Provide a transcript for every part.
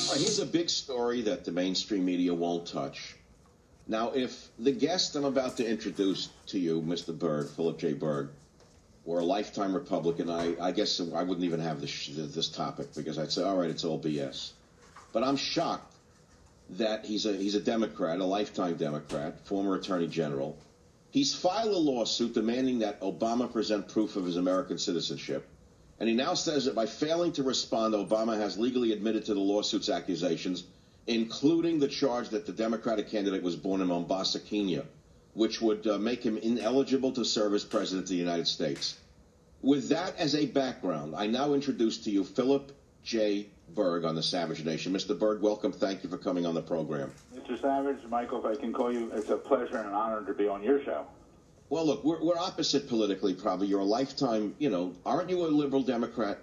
All right, here's a big story that the mainstream media won't touch. Now, if the guest I'm about to introduce to you, Mr. Berg, Philip J. Berg, were a lifetime Republican, I guess I wouldn't even have this topic, because I'd say, all right, it's all BS. But I'm shocked that he's a Democrat, a lifetime Democrat, former Attorney General. He's filed a lawsuit demanding that Obama present proof of his American citizenship. And he now says that by failing to respond, Obama has legally admitted to the lawsuit's accusations, including the charge that the Democratic candidate was born in Mombasa, Kenya, which would make him ineligible to serve as president of the United States. With that as a background, I now introduce to you Philip J. Berg on the Savage Nation. Mr. Berg, welcome. Thank you for coming on the program. Mr. Savage, Michael, if I can call you, it's a pleasure and an honor to be on your show. Well, look, we're opposite politically, probably. You're a lifetime, aren't you a liberal Democrat?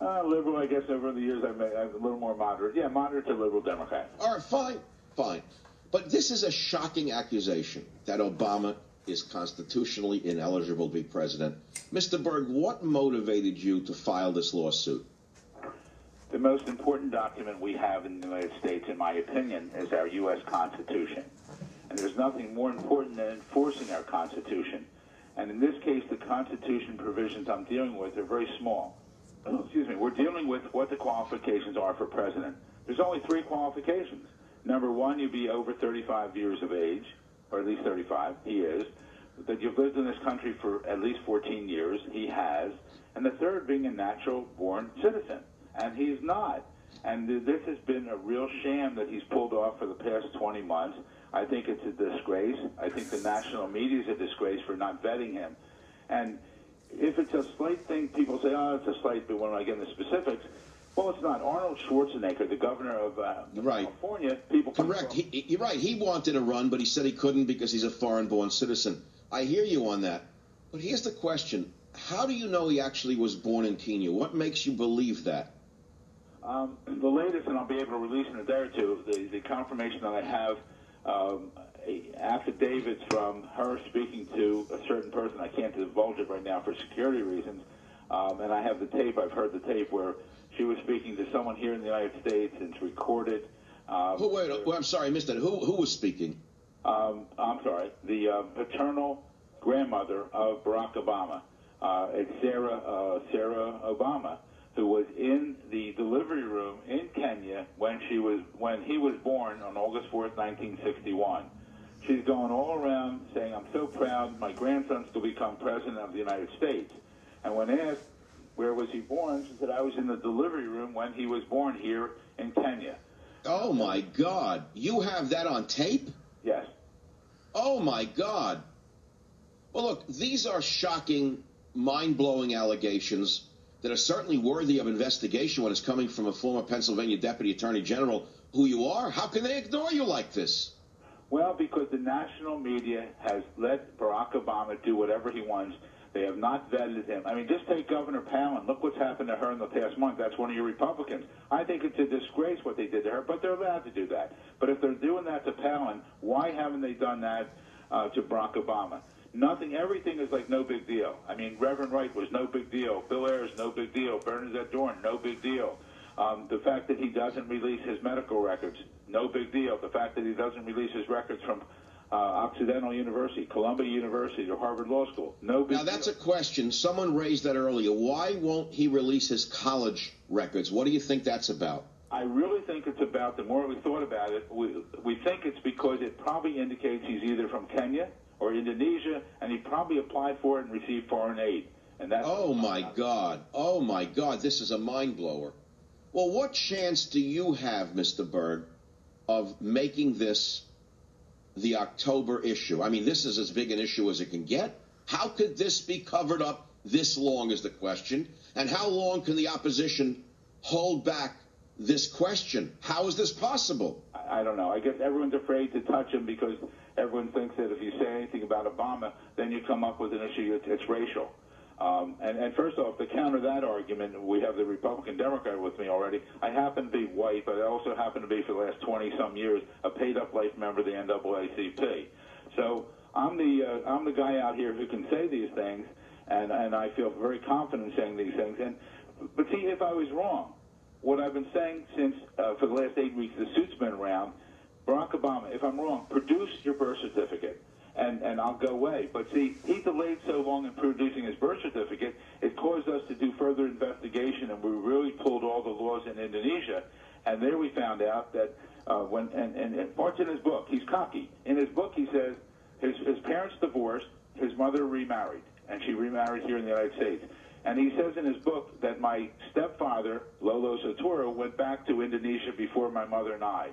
Liberal, I guess, over the years, I'm a little more moderate. Yeah, moderate to liberal Democrat. All right, fine. But this is a shocking accusation that Obama is constitutionally ineligible to be president. Mr. Berg, what motivated you to file this lawsuit? The most important document we have in the United States, in my opinion, is our U.S. Constitution. And there's nothing more important than enforcing our Constitution. And in this case, the Constitution provisions I'm dealing with are very small. Excuse me. We're dealing with what the qualifications are for president. There's only 3 qualifications. Number 1, you be over 35 years of age, or at least 35, he is. That you've lived in this country for at least 14 years, he has. And the third being a natural-born citizen. And he's not. And this has been a real sham that he's pulled off for the past 20 months. I think it's a disgrace. I think the national media is a disgrace for not vetting him. And if it's a slight thing, people say, oh, it's a slight, but when I get into specifics, well, it's not. Arnold Schwarzenegger, the governor of California, people... Correct. You're right. He wanted to run, but he said he couldn't because he's a foreign-born citizen. I hear you on that. But here's the question. How do you know he actually was born in Kenya? What makes you believe that? The latest, and I'll be able to release in a day or two, the confirmation that I have affidavits from her speaking to a certain person. I can't divulge it right now for security reasons. And I have the tape. I've heard the tape where she was speaking to someone here in the United States, and it's recorded. I'm sorry, I missed that. Who was speaking? I'm sorry. The paternal grandmother of Barack Obama. It's Sarah Obama, who was in the delivery room in Kenya when he was born on August 4th, 1961. She's going all around saying, I'm so proud my grandson's to become president of the United States. And when asked, where was he born, she said, I was in the delivery room when he was born here in Kenya. Oh, my God. You have that on tape? Yes. Oh, my God. Well, look, these are shocking, mind-blowing allegations that are certainly worthy of investigation when it's coming from a former Pennsylvania Deputy Attorney General who you are. How can they ignore you like this? Well, because the national media has let Barack Obama do whatever he wants. They have not vetted him. I mean, just take Governor Palin. Look what's happened to her in the past month. That's one of your Republicans. I think it's a disgrace what they did to her, but they're allowed to do that. But if they're doing that to Palin, why haven't they done that to Barack Obama? Nothing, everything is like no big deal. I mean, Reverend Wright was no big deal. Bill Ayers, no big deal. Bernadette Dorn, no big deal. The fact that he doesn't release his medical records, no big deal. The fact that he doesn't release his records from Occidental University, Columbia University, or Harvard Law School, no big deal. Now, that's a question. Someone raised that earlier. Why won't he release his college records? What do you think that's about? I really think it's about, the more we thought about it, we think it's because it probably indicates he's either from Kenya or Indonesia, and he probably applied for it and received foreign aid. And that's oh, my God. Oh, my God. This is a mind-blower. Well, what chance do you have, Mr. Berg, of making this the October issue? I mean, this is as big an issue as it can get. How could this be covered up this long is the question. And how long can the opposition hold back this question? How is this possible? I don't know. I guess everyone's afraid to touch him because everyone thinks that if you say anything about Obama, then you come up with an issue that's racial. And first off, to counter that argument, we have the Republican Democrat with me already. I happen to be white, but I also happen to be, for the last 20-some years, a paid-up life member of the NAACP. So I'm the guy out here who can say these things, and I feel very confident saying these things. But see, if I was wrong, what I've been saying since for the last 8 weeks, the suit's been around. Barack Obama, if I'm wrong, produce your birth certificate, and I'll go away. But see, he delayed so long in producing his birth certificate, it caused us to do further investigation, and we really pulled all the laws in Indonesia. And there we found out that and parts in his book, he's cocky. In his book, he says his parents divorced, his mother remarried, and she remarried here in the United States. And he says in his book that my stepfather, Lolo Sotoro, went back to Indonesia before my mother and I.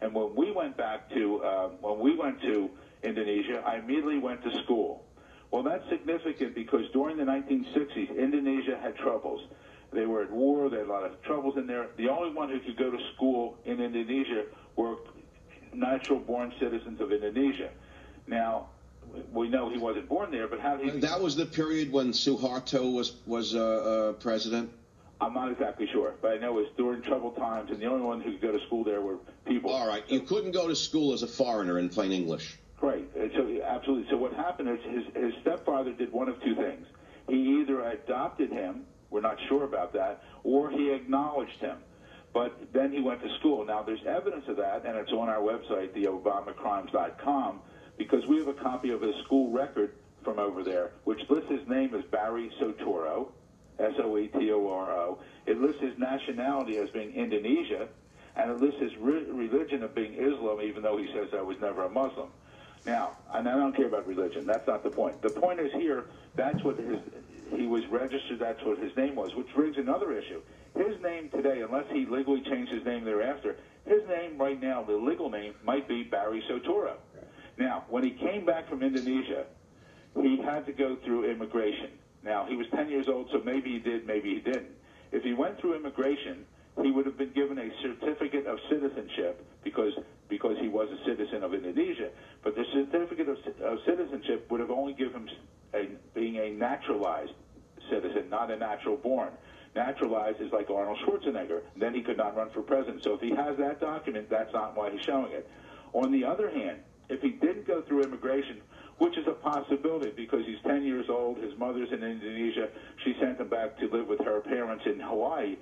And when we went to Indonesia, I immediately went to school. Well, that's significant because during the 1960s, Indonesia had troubles. They were at war. There were a lot of troubles in there. The only one who could go to school in Indonesia were natural-born citizens of Indonesia. Now, we know he wasn't born there, but how did he... That was the period when Suharto was president? I'm not exactly sure, but I know it was during troubled times, and the only one who could go to school there were people. All right. You couldn't go to school as a foreigner in plain English. Right. So, absolutely. So what happened is his stepfather did one of two things. He either adopted him, we're not sure about that, or he acknowledged him. But then he went to school. Now, there's evidence of that, and it's on our website, theobamacrimes.com, because we have a copy of his school record from over there, which lists his name as Barry Sotoro, Soetoro. It lists his nationality as being Indonesia, and it lists his religion of being Islam, even though he says I was never a Muslim. Now, and I don't care about religion. That's not the point. The point is here, that's what he was registered, that's what his name was, which brings another issue. His name today, unless he legally changed his name thereafter, his name right now, the legal name, might be Barry Sotoro. Now, when he came back from Indonesia, he had to go through immigration. Now, he was 10 years old, so maybe he did, maybe he didn't. If he went through immigration, he would have been given a certificate of citizenship because he was a citizen of Indonesia. But the certificate of citizenship would have only given him being a naturalized citizen, not a natural born. Naturalized is like Arnold Schwarzenegger. Then he could not run for president. So if he has that document, that's not why he's showing it. On the other hand, if he didn't go through immigration, which is a possibility because he's 10 years old, his mother's in Indonesia, she sent him back to live with her parents in Hawaii,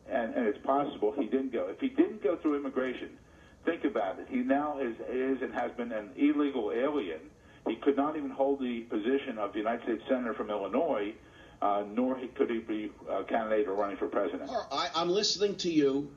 and it's possible he didn't go. If he didn't go through immigration, think about it. He now is and has been an illegal alien. He could not even hold the position of the United States Senator from Illinois, nor could he be a candidate or running for president. I'm listening to you,